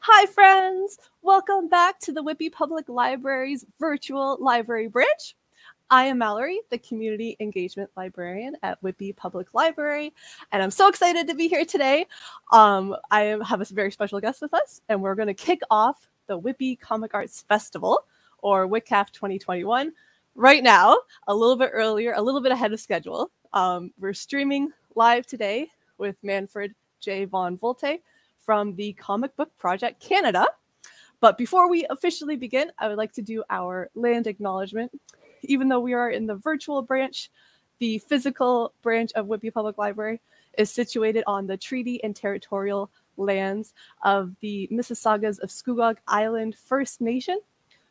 Hi, friends! Welcome back to the Whitby Public Library's virtual library branch. I am Mallory, the Community Engagement Librarian at Whitby Public Library, and I'm so excited to be here today. I have a very special guest with us, and we're going to kick off the Whitby Comic Arts Festival, or WhitCAF 2021, right now, a little bit earlier, a little bit ahead of schedule. We're streaming live today with Manfred J von Vulte from the Comic Book Project Canada. But before we officially begin, I would like to do our land acknowledgement. Even though we are in the virtual branch, the physical branch of Whitby Public Library is situated on the treaty and territorial lands of the Mississaugas of Scugog Island First Nation.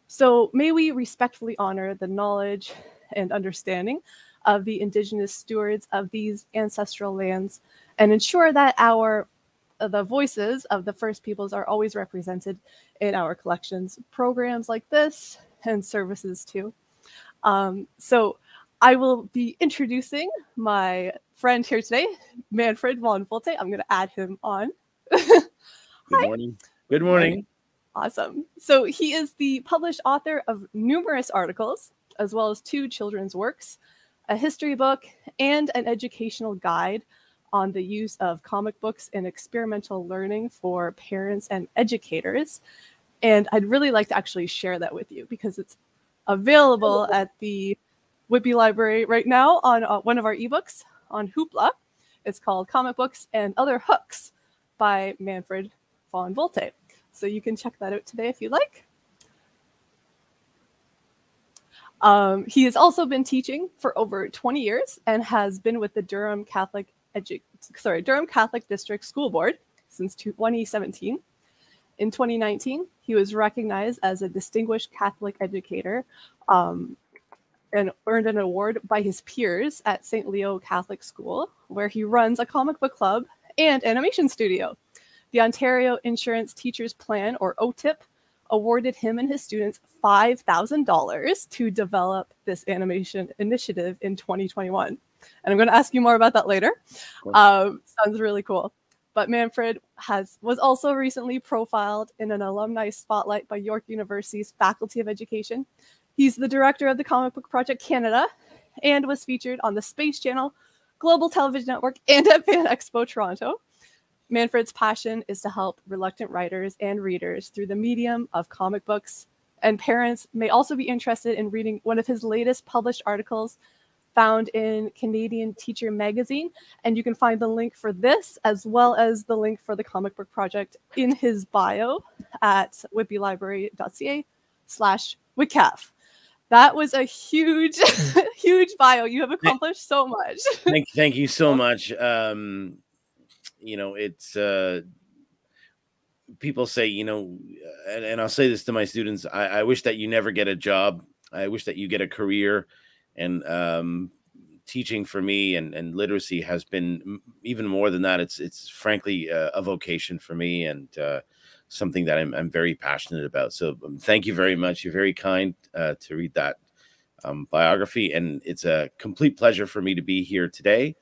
So may we respectfully honor the knowledge and understanding of the Indigenous stewards of these ancestral lands and ensure that the voices of the First Peoples are always represented in our collections, programs like this, and services too. So I will be introducing my friend here today, Manfred von Vulte. I'm going to add him on. Good morning. Good morning. Awesome. So he is the published author of numerous articles, as well as 2 children's works, a history book, and an educational guide on the use of comic books in experimental learning for parents and educators. And I'd really like to actually share that with you because it's available at the Whitby Library right now on one of our ebooks on Hoopla. It's called Comic Books and Other Hooks by Manfred von Vulte. So you can check that out today if you'd like. He has also been teaching for over 20 years and has been with the Durham Catholic District School Board since 2017. In 2019, he was recognized as a distinguished Catholic educator and earned an award by his peers at St. Leo Catholic School, where he runs a comic book club and animation studio. The Ontario Insurance Teachers Plan, or OTIP, awarded him and his students $5,000 to develop this animation initiative in 2021. And I'm going to ask you more about that later. Sounds really cool. But Manfred was also recently profiled in an alumni spotlight by York University's Faculty of Education. He's the director of the Comic Book Project Canada and was featured on the Space Channel, Global Television Network, and at Fan Expo Toronto. Manfred's passion is to help reluctant writers and readers through the medium of comic books, and parents may also be interested in reading one of his latest published articles found in Canadian Teacher Magazine, and you can find the link for this as well as the link for the Comic Book Project in his bio at whitbylibrary.ca/WhitCAF. That was a huge, huge bio. You have accomplished so much. Thank you so much. You know, it's people say, you know, and I'll say this to my students, I wish that you never get a job. I wish that you get a career. And teaching for me and literacy has been even more than that. It's frankly a vocation for me and something that I'm very passionate about. So thank you very much. You're very kind to read that biography. And it's a complete pleasure for me to be here today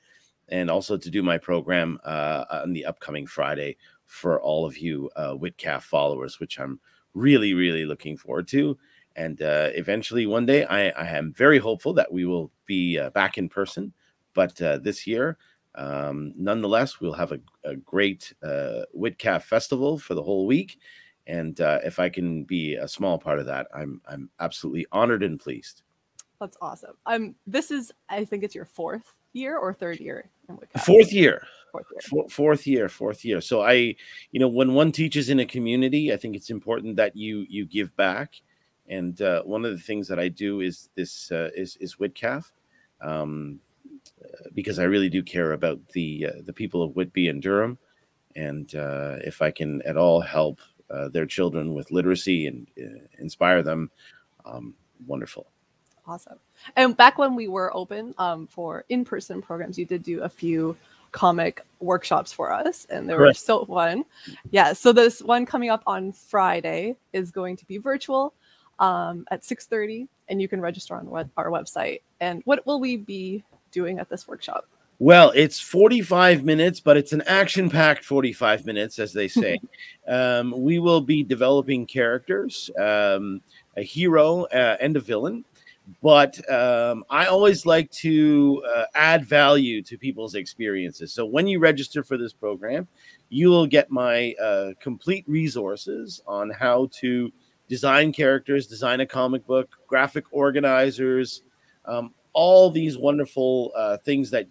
and also to do my program on the upcoming Friday for all of you WhitCAF followers, which I'm really, really looking forward to. And eventually one day I am very hopeful that we will be back in person. But this year, nonetheless, we'll have a great WhitCAF festival for the whole week. And if I can be a small part of that, I'm absolutely honored and pleased. That's awesome. This is, I think it's your 4th year or 3rd year in WhitCAF? Fourth year. So when one teaches in a community, I think it's important that you give back. And one of the things that I do is this is WhitCAF, because I really do care about the people of Whitby and Durham, and if I can at all help their children with literacy and inspire them, wonderful. Awesome. And back when we were open for in-person programs, you did do a few comic workshops for us, and they were so fun. Yeah. So this one coming up on Friday is going to be virtual at 6:30, and you can register on our website. And what will we be doing at this workshop? Well, it's 45 minutes, but it's an action-packed 45 minutes, as they say. We will be developing characters, a hero and a villain. But I always like to add value to people's experiences. So when you register for this program, you will get my complete resources on how to design characters, design a comic book, graphic organizers, all these wonderful things that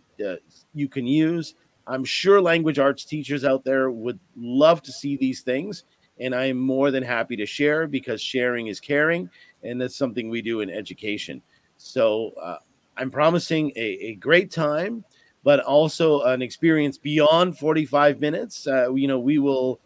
you can use. I'm sure language arts teachers out there would love to see these things, and I'm more than happy to share, because sharing is caring, and that's something we do in education. So I'm promising a great time, but also an experience beyond 45 minutes. We will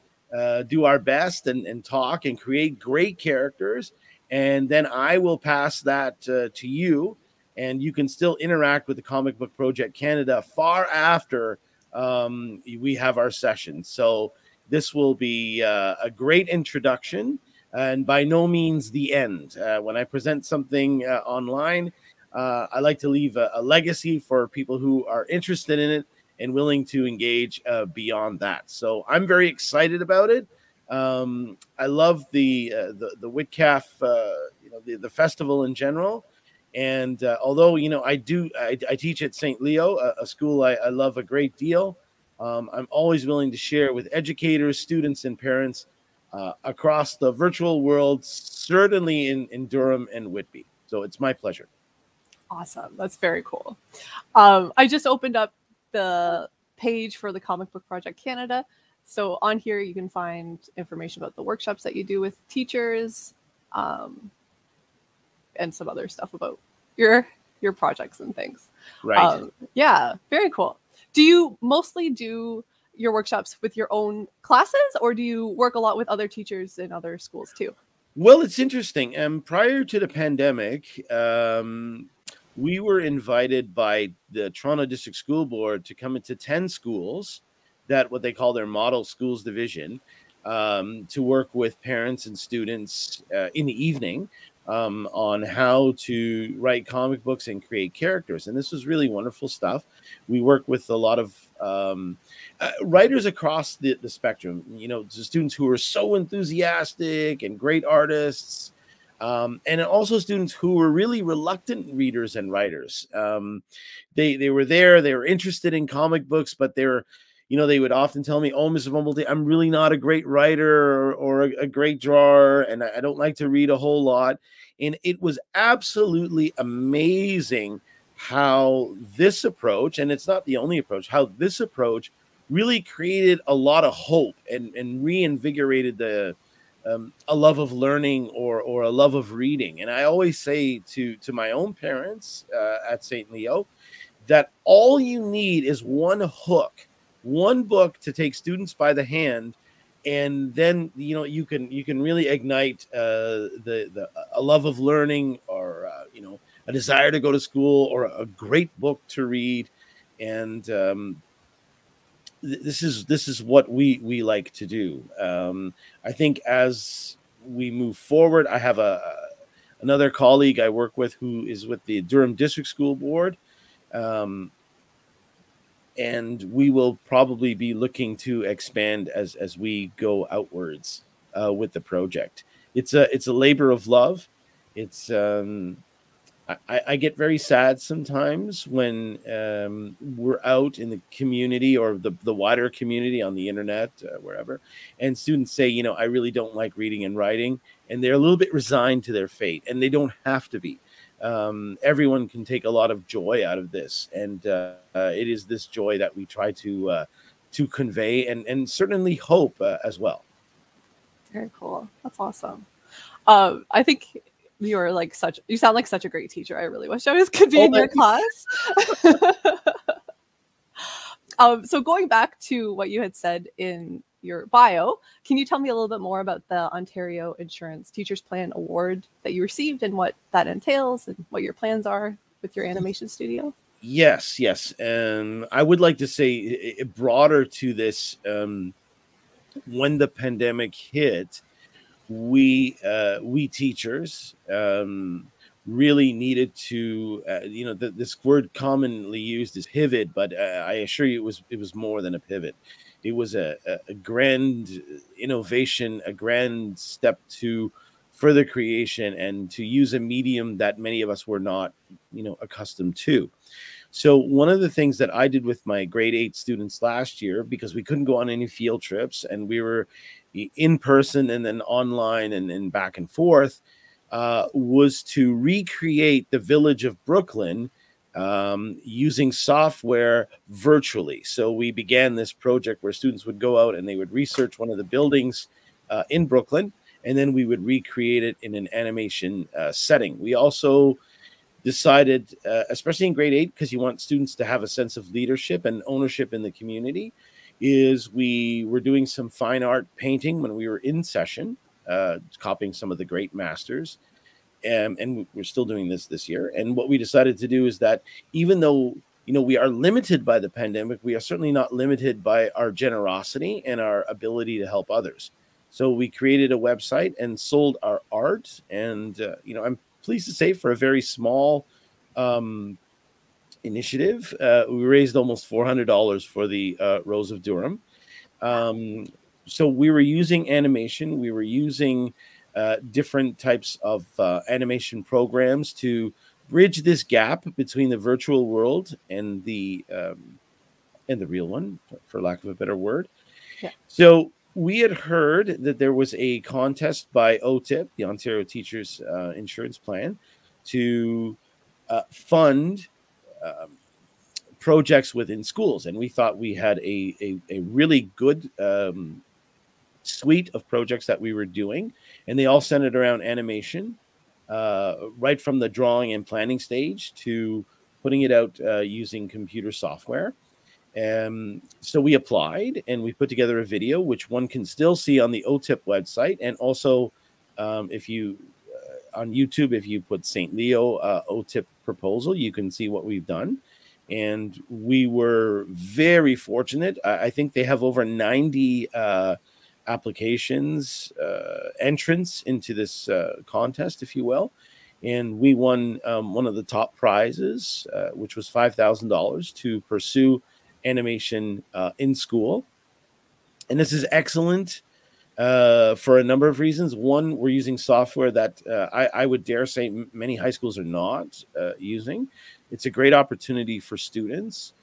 do our best and talk and create great characters, and then I will pass that to you, and you can still interact with the Comic Book Project Canada far after we have our session. So this will be a great introduction, and by no means the end. When I present something online, I like to leave a legacy for people who are interested in it and willing to engage beyond that. So I'm very excited about it. I love the WhitCAF, the festival in general. And although I teach at St. Leo, a school I love a great deal. I'm always willing to share with educators, students, and parents across the virtual world, certainly in Durham and Whitby. So it's my pleasure. Awesome. That's very cool. I just opened up the page for the Comic Book Project Canada. So on here, you can find information about the workshops that you do with teachers, and some other stuff about your projects and things. Right. Yeah, very cool. Do you mostly do your workshops with your own classes, or do you work a lot with other teachers in other schools too? Well, it's interesting. Prior to the pandemic, we were invited by the Toronto District School Board to come into 10 schools, that what they call their model schools division, to work with parents and students in the evening on how to write comic books and create characters. And this was really wonderful stuff. We work with a lot of writers across the spectrum, students who are so enthusiastic and great artists, and also students who were really reluctant readers and writers. They were there, they were interested in comic books, but they would often tell me, "Oh, Mr. Vulte, I'm really not a great writer or a great drawer, and I don't like to read a whole lot." And it was absolutely amazing how this approach, and it's not the only approach, how this approach really created a lot of hope and reinvigorated a love of learning or a love of reading. And I always say to my own parents at St. Leo that all you need is one hook, one book to take students by the hand, and then you can really ignite a love of learning, or a desire to go to school, or a great book to read. And this is what we like to do. I think as we move forward, I have another colleague I work with who is with the Durham District School Board. And we will probably be looking to expand as we go outwards with the project. It's a labor of love. It's I get very sad sometimes when we're out in the community or the wider community on the internet, wherever, and students say, I really don't like reading and writing, and they're a little bit resigned to their fate, and they don't have to be. Everyone can take a lot of joy out of this, and it is this joy that we try to convey, and certainly hope as well. Very cool. That's awesome. I think you sound like such a great teacher. I really wish I could be in your class. So going back to what you had said in your bio, can you tell me a little bit more about the Ontario Insurance Teachers Plan Award that you received and what that entails and what your plans are with your animation studio? Yes. I would like to say broader to this, when the pandemic hit, we teachers really needed to, this word commonly used is pivot, but I assure you it was more than a pivot. It was a grand innovation, a grand step to further creation and to use a medium that many of us were not, accustomed to. So one of the things that I did with my grade 8 students last year, because we couldn't go on any field trips and we were in person and then online and back and forth, was to recreate the village of Brooklyn using software virtually. So we began this project where students would go out and they would research one of the buildings in Brooklyn, and then we would recreate it in an animation setting. We also decided, especially in grade 8, because you want students to have a sense of leadership and ownership in the community, is we were doing some fine art painting when we were in session, copying some of the great masters. And we're still doing this year. And what we decided to do is that even though, we are limited by the pandemic, we are certainly not limited by our generosity and our ability to help others. So we created a website and sold our art. And, I'm pleased to say, for a very small initiative, we raised almost $400 for the Rose of Durham. So we were using animation. We were using different types of animation programs to bridge this gap between the virtual world and the real one, for lack of a better word. Yeah. So we had heard that there was a contest by OTIP, the Ontario Teachers Insurance Plan, to fund projects within schools. And we thought we had a really good suite of projects that we were doing. And they all centered around animation, right from the drawing and planning stage to putting it out using computer software. So we applied and we put together a video, which one can still see on the OTIP website. And also, if you on YouTube, if you put St. Leo OTIP proposal, you can see what we've done. And we were very fortunate. I think they have over 90 applications, entrants into this contest, if you will. And we won one of the top prizes, which was $5,000 to pursue animation in school. And this is excellent for a number of reasons. One, we're using software that I would dare say many high schools are not using. It's a great opportunity for students.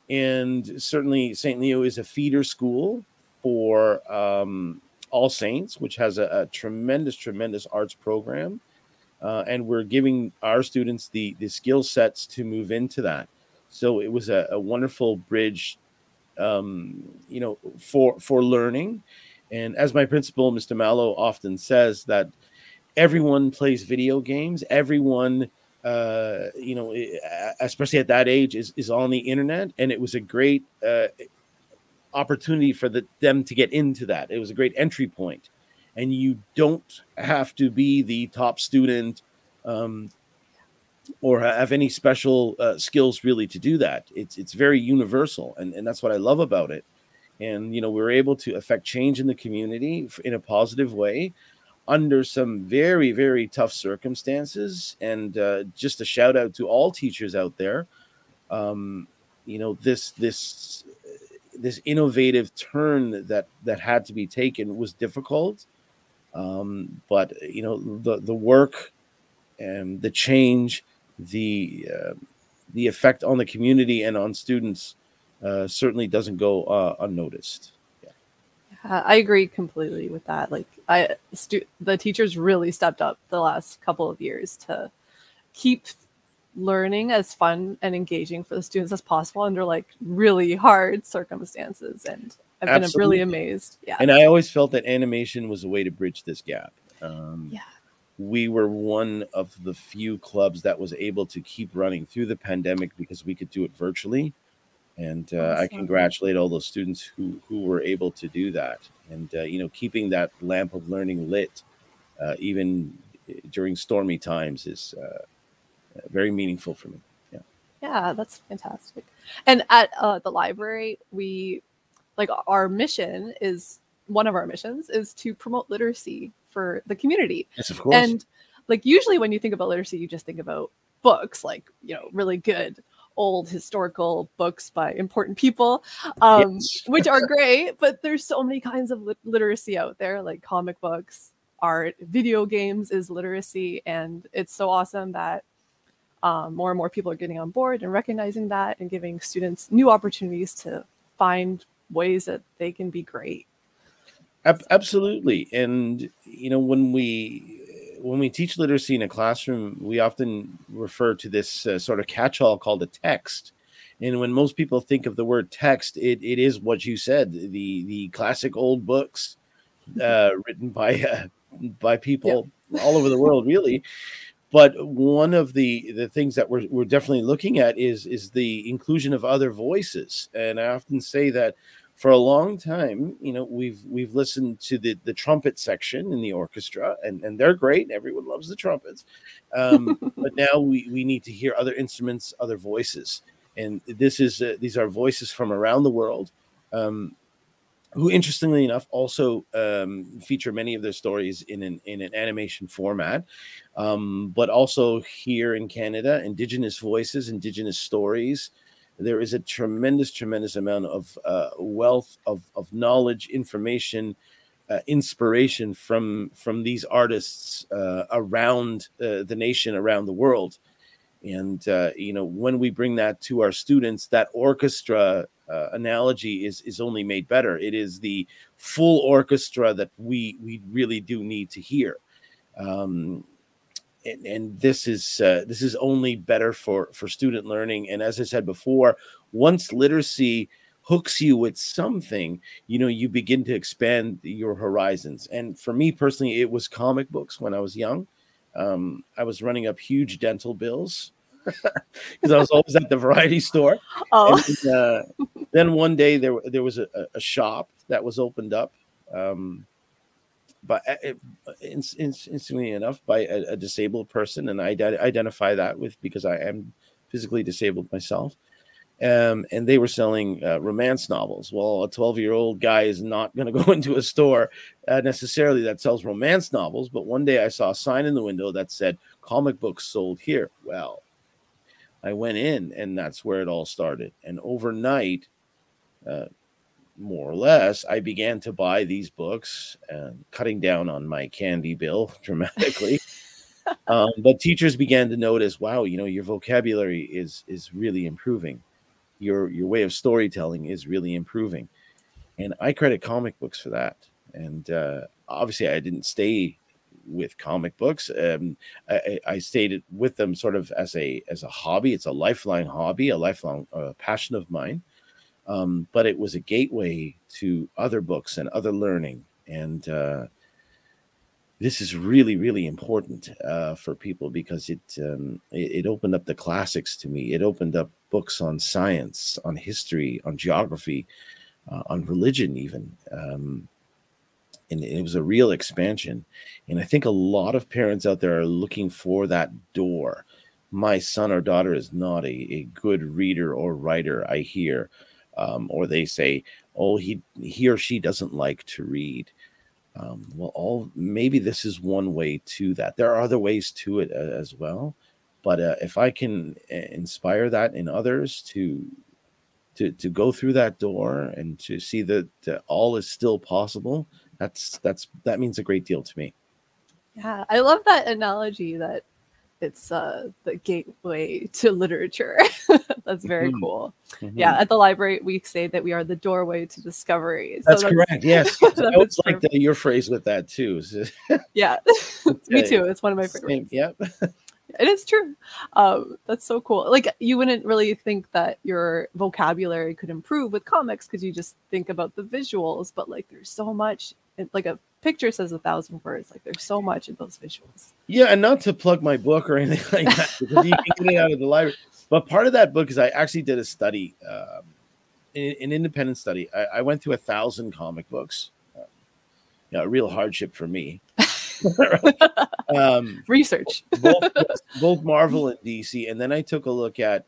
And certainly St. Leo is a feeder school for All Saints, which has a tremendous, tremendous arts program. And we're giving our students the skill sets to move into that. So it was a wonderful bridge, for learning. And as my principal, Mr. Mallow, often says, that everyone plays video games. Everyone, especially at that age, is on the internet. And it was a great opportunity for them to get into that. It was a great entry point. And you don't have to be the top student or have any special skills really to do that. It's very universal. And that's what I love about it. And, we were able to affect change in the community in a positive way under some very, very tough circumstances. And just a shout out to all teachers out there. This innovative turn that had to be taken was difficult. But, the work and the change, the effect on the community and on students certainly doesn't go unnoticed. Yeah. I agree completely with that. Like the teachers really stepped up the last couple of years to keep learning as fun and engaging for the students as possible under like really hard circumstances. And I've been really amazed. Yeah. And I always felt that animation was a way to bridge this gap. Yeah. We were one of the few clubs that was able to keep running through the pandemic because we could do it virtually. And Awesome. I congratulate all those students who were able to do that. And, keeping that lamp of learning lit, even during stormy times, is very meaningful for me. Yeah. Yeah, that's fantastic. And at the library, one of our missions is to promote literacy for the community. Yes, of course. And like usually when you think about literacy, you just think about books, like, you know, really good old historical books by important people, Yes. which are great, but there's so many kinds of literacy out there, like comic books, art, video games is literacy. And it's so awesome that more and more people are getting on board and recognizing that and giving students new opportunities to find ways that they can be great. Absolutely. And, you know, when we teach literacy in a classroom, we often refer to this sort of catch-all called a text. And when most people think of the word text, it is what you said, the classic old books written by people all over the world, really. But one of the things that we're definitely looking at is the inclusion of other voices. And I often say that for a long time, you know, we've listened to the trumpet section in the orchestra, and they're great. Everyone loves the trumpets. But now we need to hear other instruments, other voices. And these are voices from around the world, who, interestingly enough, also feature many of their stories in an animation format. But also here in Canada, Indigenous voices, Indigenous stories. There is a tremendous amount of wealth of knowledge, information, inspiration from these artists around the nation, around the world. And you know, when we bring that to our students, that orchestra analogy is only made better. It is the full orchestra that we really do need to hear. And this is only better for student learning. And as I said before, once literacy hooks you with something, you know, you begin to expand your horizons. And for me personally, it was comic books when I was young. I was running up huge dental bills because I was always at the variety store. Oh, And then one day there was a shop that was opened up, but instantly enough, by a disabled person, and I identify that with, because I am physically disabled myself. And they were selling romance novels. Well, a 12-year-old guy is not going to go into a store necessarily that sells romance novels. But one day I saw a sign in the window that said comic books sold here. Well, I went in, and that's where it all started. And overnight, more or less, I began to buy these books, cutting down on my candy bill dramatically. But teachers began to notice, wow, you know, your vocabulary is really improving. Your way of storytelling is really improving. And I credit comic books for that. And obviously I didn't stay with comic books. I stayed with them sort of as a hobby. It's a lifelong hobby, a lifelong passion of mine. But it was a gateway to other books and other learning. And this is really important for people, because it opened up the classics to me. It opened up books on science, on history, on geography, on religion even. And it was a real expansion. And I think a lot of parents out there are looking for that door. My son or daughter is not a good reader or writer, I hear. Or they say, oh, he or she doesn't like to read. Well, maybe this is one way to that. There are other ways to it as well. But if I can inspire that in others to go through that door and to see that all is still possible, that means a great deal to me. yeah. I love that analogy that it's the gateway to literature. That's very cool. Yeah, at the library, we say that we are the doorway to discovery. That's correct. Yes. I always like your phrase with that too. Yeah, me too. It's one of my favorites. Yep. It is true. That's so cool. Like, you wouldn't really think that your vocabulary could improve with comics because you just think about the visuals, but like there's so much. Like a picture says 1,000 words. Like there's so much in those visuals. Yeah, and not to plug my book or anything like that, because you can get it out of the library. But part of that book is I actually did a study, an independent study. I went through 1,000 comic books. A real hardship for me. Research. both Marvel and DC, and then I took a look at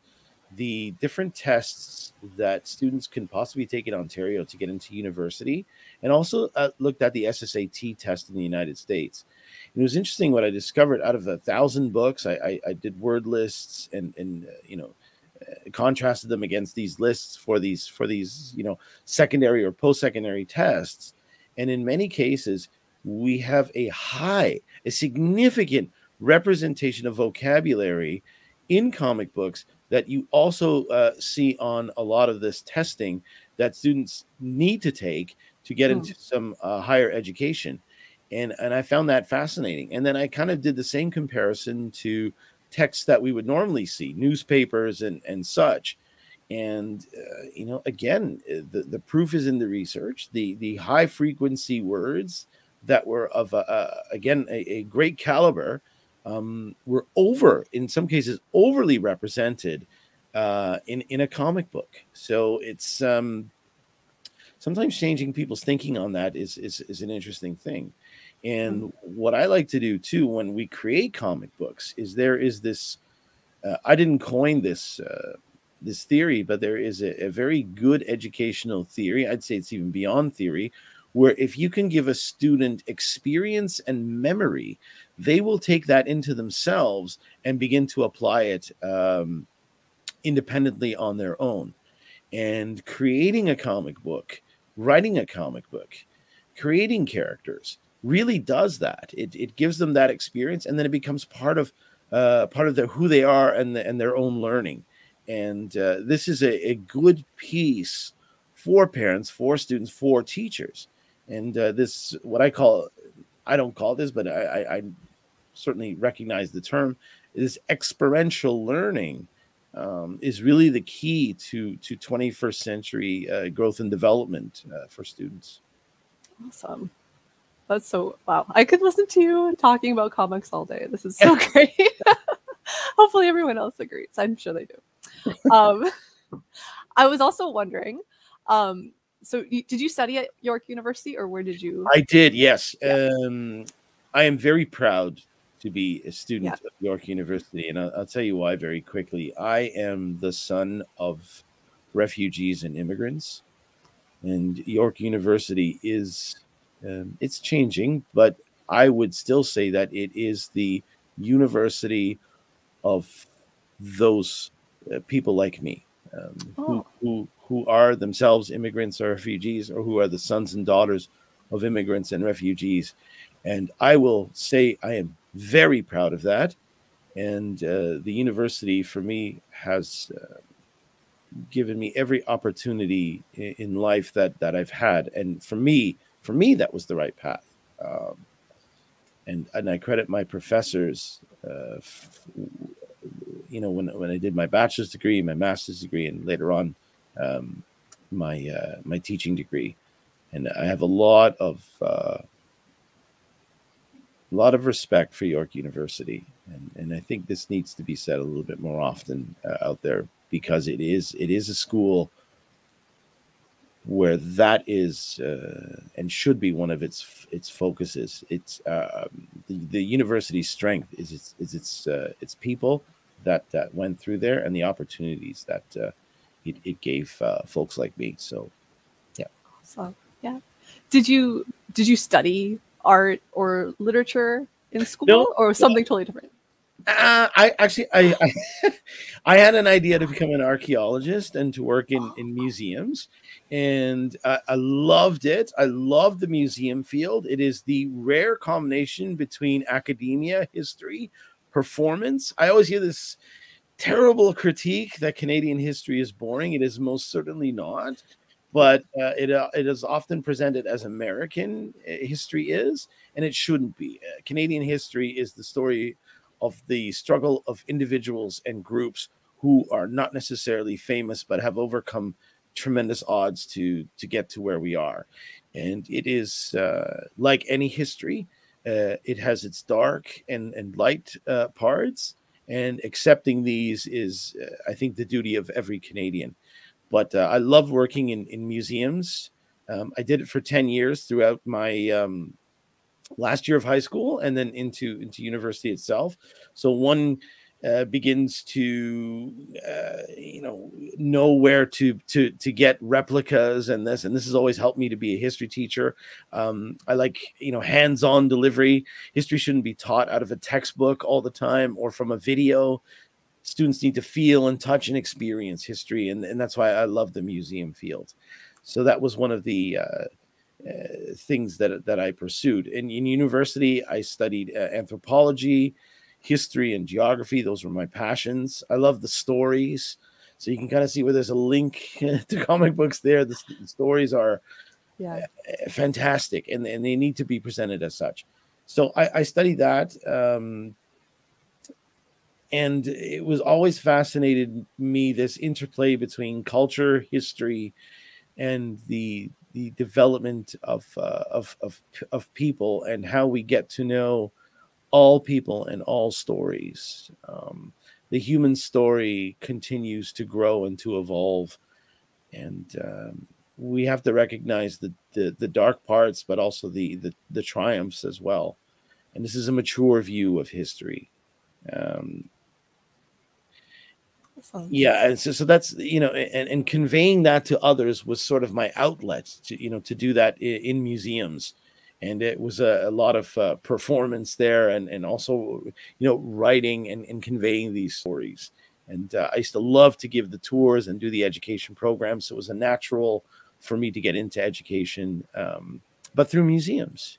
the different tests that students can possibly take in Ontario to get into university, and also looked at the SSAT test in the United States. And it was interesting what I discovered. Out of 1,000 books, I did word lists and contrasted them against these lists for these secondary or post-secondary tests. And in many cases, we have a significant representation of vocabulary in comic books that you also see on a lot of this testing that students need to take to get into some higher education. And I found that fascinating. And then I kind of did the same comparison to texts that we would normally see, newspapers and such. And again, the proof is in the research. The high frequency words that were of again a great caliber were in some cases overly represented in a comic book. So it's sometimes changing people's thinking on that is an interesting thing. And what I like to do too when we create comic books is there is this I didn't coin this this theory, but there is a very good educational theory. I'd say it's even beyond theory, where if you can give a student experience and memory, they will take that into themselves and begin to apply it independently on their own. And creating a comic book, writing a comic book, creating characters really does that. It gives them that experience, and then it becomes part of who they are and their own learning. And this is a good piece for parents, for students, for teachers. And this, what I don't call this, but I certainly recognize the term, is experiential learning. Is really the key to 21st century growth and development for students. Awesome. That's so, wow. I could listen to you talking about comics all day. This is so great. Hopefully everyone else agrees. I'm sure they do. I was also wondering, so did you study at York University, or where did you? I did, yes. Yeah. I am very proud to be a student of York University, and I'll tell you why very quickly. I am the son of refugees and immigrants, and York University is it's changing, but I would still say that it is the university of those people like me, who are themselves immigrants or refugees, or who are the sons and daughters of immigrants and refugees. And I will say I am very proud of that. And the university for me has given me every opportunity in life that I've had. And for me, that was the right path. And I credit my professors, when I did my bachelor's degree, my master's degree, and later on my teaching degree. And I have a lot of respect for York University, and I think this needs to be said a little bit more often out there, because it is a school where that is and should be one of its focuses. It's the university's strength is its people that went through there, and the opportunities that it gave folks like me. So, yeah. Awesome. Yeah. Did you study art or literature in school, or something totally different? I I had an idea to become an archaeologist and to work in museums, and I loved it. I love the museum field. It is the rare combination between academia, history, performance. I always hear this terrible critique that Canadian history is boring. It is most certainly not, but it is often presented as American history is, and it shouldn't be. Canadian history is the story of the struggle of individuals and groups who are not necessarily famous, but have overcome tremendous odds to get to where we are. And it is like any history, it has its dark and light parts, and accepting these is, I think, the duty of every Canadian. But I love working in museums. I did it for 10 years throughout my last year of high school, and then into university itself. So one begins to know where to get replicas and this has always helped me to be a history teacher. I like hands-on delivery. History shouldn't be taught out of a textbook all the time or from a video. Students need to feel and touch and experience history, and that's why I love the museum field. So that was one of the things that I pursued. In university, I studied anthropology, history, and geography. Those were my passions. I love the stories. So you can kind of see where there's a link to comic books there. The stories are fantastic, and they need to be presented as such. So I studied that. And it was always fascinated me, this interplay between culture, history, and the development of people, and how we get to know all people and all stories. The human story continues to grow and to evolve, and we have to recognize the dark parts, but also the triumphs as well. And this is a mature view of history. Yeah, and so that's and conveying that to others was sort of my outlet to do that in museums. And it was a lot of performance there, and also writing and conveying these stories. And I used to love to give the tours and do the education programs, so it was a natural for me to get into education, but through museums.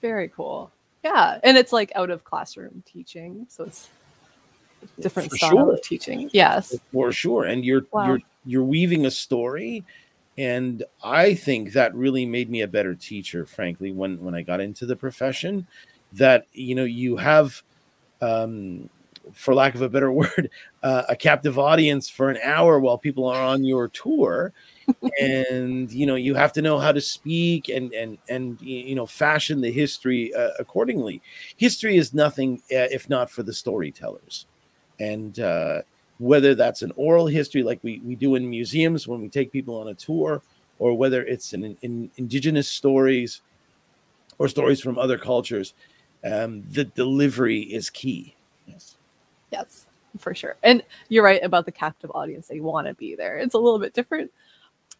Very cool. Yeah, and it's like out of classroom teaching, so it's different style of teaching. Yes, for sure. And you're weaving a story, and I think that really made me a better teacher, frankly, when I got into the profession. That you have, for lack of a better word, a captive audience for an hour while people are on your tour. And you have to know how to speak and fashion the history accordingly. History is nothing if not for the storytellers. And whether that's an oral history like we do in museums when we take people on a tour, or whether it's in indigenous stories or stories from other cultures, the delivery is key. Yes, for sure. And you're right about the captive audience. They want to be there. It's a little bit different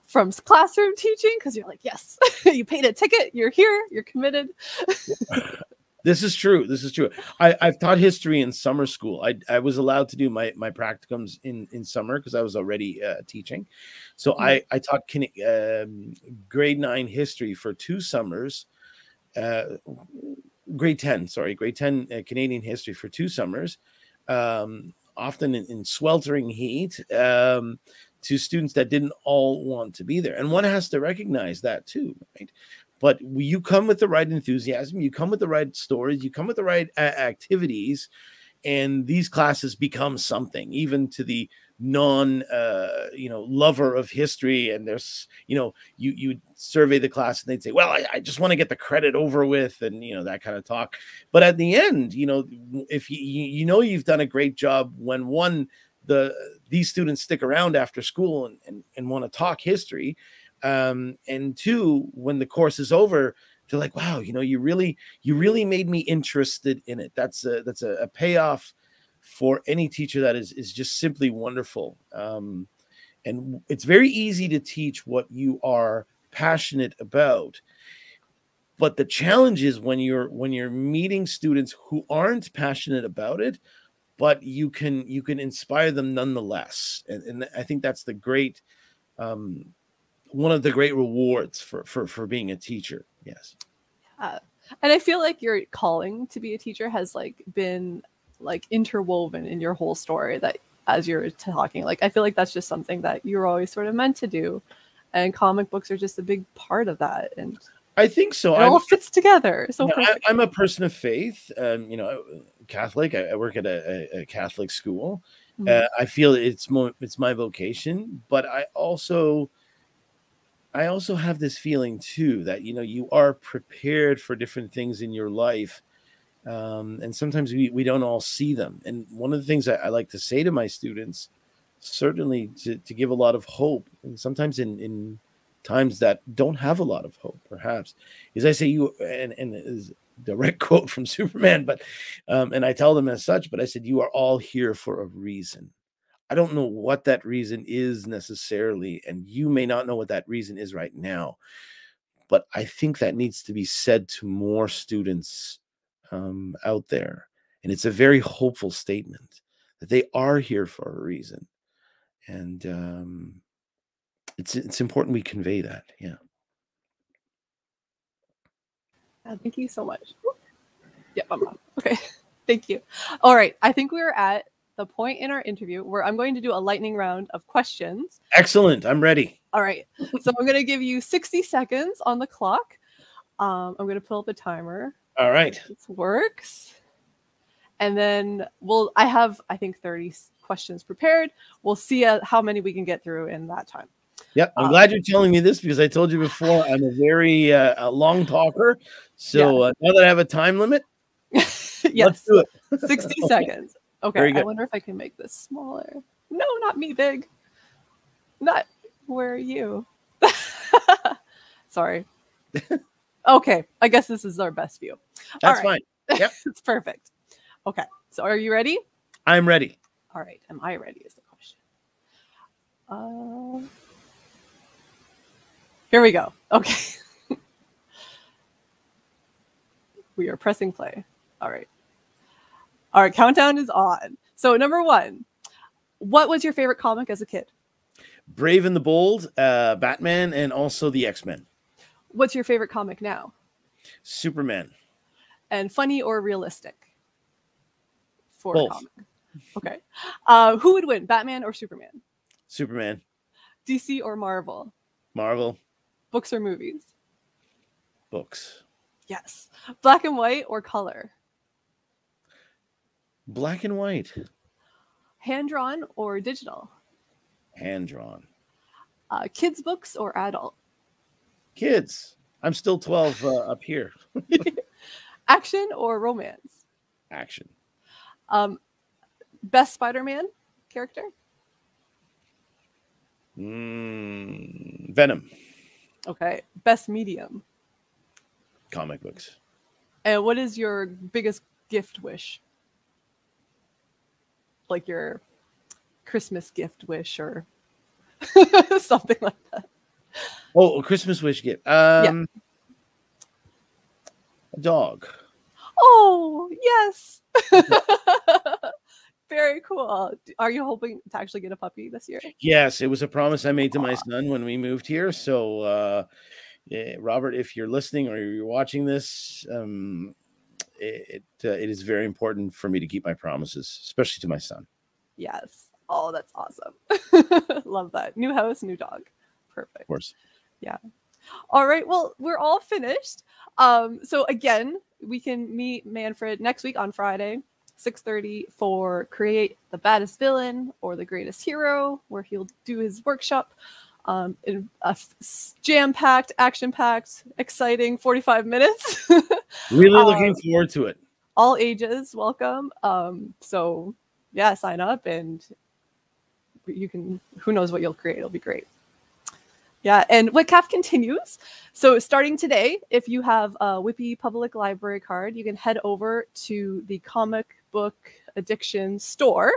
from classroom teaching, because you're like, yes, you paid a ticket, you're here, you're committed. This is true. I've taught history in summer school. I was allowed to do my practicums in summer because I was already teaching. So I taught grade 9 history for 2 summers. Grade 10 Canadian history for 2 summers, often in sweltering heat, to students that didn't all want to be there. And one has to recognize that too, right? But you come with the right enthusiasm, you come with the right stories, you come with the right activities, and these classes become something, even to the lover of history. And there's, you survey the class and they'd say, well, I just want to get the credit over with, and, that kind of talk. But at the end, if you've done a great job when these students stick around after school and want to talk history. And 2, when the course is over, they're like, wow, you really made me interested in it. That's a payoff for any teacher that is just simply wonderful. And it's very easy to teach what you are passionate about. But the challenge is when you're meeting students who aren't passionate about it, but you can inspire them nonetheless. And I think that's the great, one of the great rewards for being a teacher. Yes. And I feel like your calling to be a teacher has been interwoven in your whole story, that as you're talking, I feel like that's just something that you're always sort of meant to do. And comic books are just a big part of that. And I think so. It all fits together. So I'm a person of faith, Catholic. I work at a Catholic school. Mm-hmm. I feel it's my vocation, but I also have this feeling too that, you are prepared for different things in your life. And sometimes we don't all see them. And one of the things I like to say to my students, certainly to give a lot of hope, and sometimes in times that don't have a lot of hope, perhaps, is I say direct quote from Superman, but and I tell them as such, but I said, you are all here for a reason. I don't know what that reason is necessarily, and you may not know what that reason is right now, but I think that needs to be said to more students out there. And it's a very hopeful statement that they are here for a reason. And it's important we convey that. Yeah. Thank you so much. Yep, I'm on. Okay. Thank you. All right. I think we're at the point in our interview where I'm going to do a lightning round of questions. Excellent. I'm ready. All right. So I'm going to give you 60 seconds on the clock. I'm going to pull up the timer. All right. This works. And then I have, I think, 30 questions prepared. We'll see how many we can get through in that time. Yep. I'm glad you're telling me this, because I told you before, I'm a very a long talker. So now that I have a time limit, yes, let's do it. 60 seconds. Okay. I wonder if I can make this smaller. No, not me big. Not, where are you? Sorry. Okay. I guess this is our best view. That's fine. Yep. It's perfect. Okay. So are you ready? I'm ready. All right. Am I ready is the question. Here we go. Okay. We are pressing play. All right. All right. Countdown is on. So number 1, what was your favorite comic as a kid? Brave and the Bold, Batman, and also the X-Men. What's your favorite comic now? Superman. And funny or realistic? For both. A comic. Okay. Who would win, Batman or Superman? Superman. DC or Marvel? Marvel. Books or movies? Books. Yes. Black and white or color? Black and white. Hand-drawn or digital? Hand-drawn. Kids books or adult? Kids. I'm still 12 up here. Action or romance? Action. Best Spider-Man character? Venom. Okay. Best medium? Comic books. And what is your biggest gift wish? Like your Christmas gift wish or something like that. Oh, a Christmas wish gift. A dog. Oh, yes. Very cool. Are you hoping to actually get a puppy this year? Yes, it was a promise I made to my son when we moved here. So, Robert, if you're listening or you're watching this, it is very important for me to keep my promises, especially to my son. Yes. Oh, that's awesome. Love that. New house, new dog. Perfect. Of course. Yeah. All right. Well, we're all finished. So again, we can meet Manfred next week on Friday, 6:30 for Create the Baddest Villain or the Greatest Hero, where he'll do his workshop in a jam-packed, action-packed, exciting 45 minutes. Really looking forward to it. All ages welcome. So yeah, sign up and you can, who knows what you'll create. It'll be great. Yeah, and WhitCAF continues. So starting today, if you have a Whitby Public Library card, you can head over to the Comic Book Addiction store,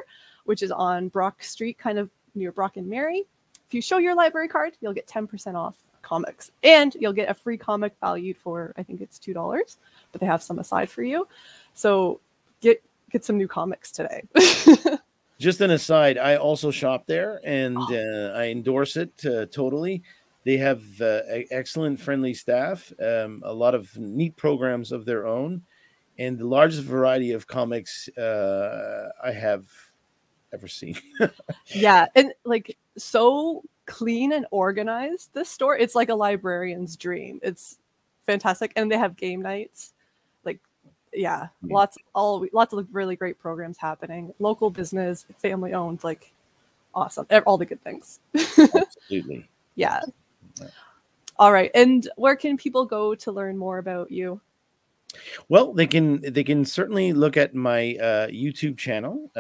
which is on Brock Street, kind of near Brock and Mary. If you show your library card, you'll get 10% off comics, and you'll get a free comic valued for, I think it's $2, but they have some aside for you. So get some new comics today. Just an aside, I also shop there, and I endorse it totally. They have excellent, friendly staff, a lot of neat programs of their own, and the largest variety of comics I have ever seen. Yeah, and like so clean and organized, this store. It's like a librarian's dream. It's fantastic, and they have game nights. Yeah, lots of really great programs happening. Local business, family owned, like awesome. All the good things. Absolutely. Yeah. All right. And where can people go to learn more about you? Well, they can certainly look at my YouTube channel.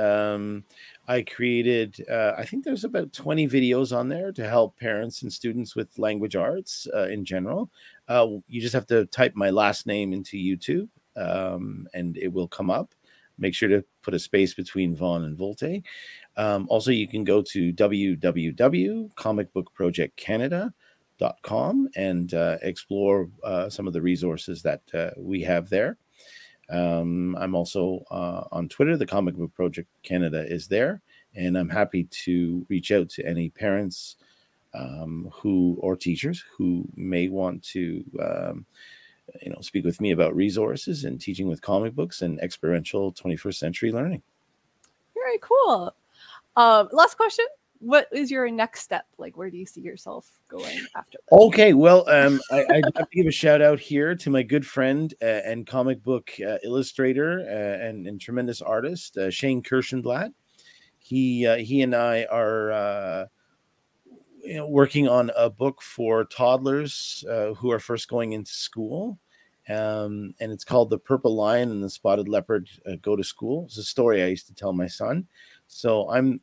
I created, I think there's about 20 videos on there to help parents and students with language arts in general. You just have to type my last name into YouTube, and it will come up. Make sure to put a space between Vaughan and Vulte. Also, you can go to www.comicbookprojectcanada.com and explore some of the resources that we have there. I'm also on Twitter. The Comic Book Project Canada is there, and I'm happy to reach out to any parents or teachers who may want to speak with me about resources and teaching with comic books and experiential 21st century learning. Very cool. Last question. What is your next step? Like, where do you see yourself going after this? Okay, well, I'd have to give a shout out here to my good friend and comic book illustrator and tremendous artist, Shane Kirschenblatt. He and I are working on a book for toddlers who are first going into school. And it's called The Purple Lion and the Spotted Leopard Go to School. It's a story I used to tell my son. So I'm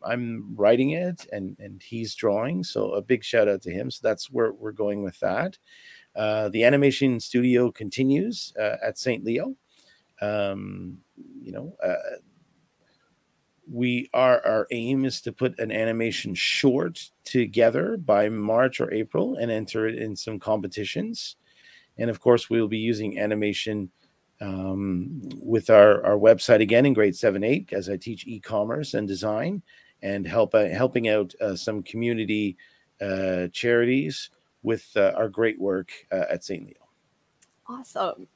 writing it and he's drawing. So a big shout out to him. So that's where we're going with that. The animation studio continues at St. Leo. Our aim is to put an animation short together by March or April and enter it in some competitions. And of course, we'll be using animation with our website again in grade 7-8 as I teach e-commerce and design and helping out some community charities with our great work at St. Leo. Awesome.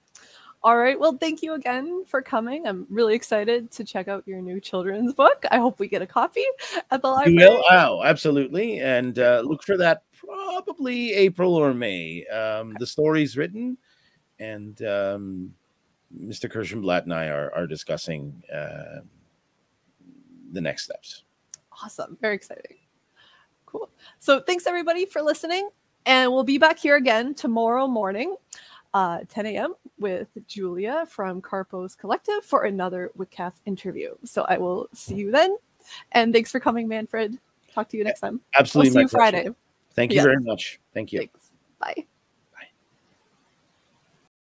All right. Well, thank you again for coming. I'm really excited to check out your new children's book. I hope we get a copy at the library. You will? Oh, absolutely. And look for that probably April or May. The story's written, and Mr. Kirschenblatt and I are discussing the next steps. Awesome. Very exciting. Cool. So thanks, everybody, for listening. And we'll be back here again tomorrow morning. 10 a.m. with Julia from Carpo's Collective for another WhitCAF interview. So I will see you then. And thanks for coming, Manfred. Talk to you next time. Absolutely. We'll see you Friday. Thank you very much. Thank you. Thanks. Bye.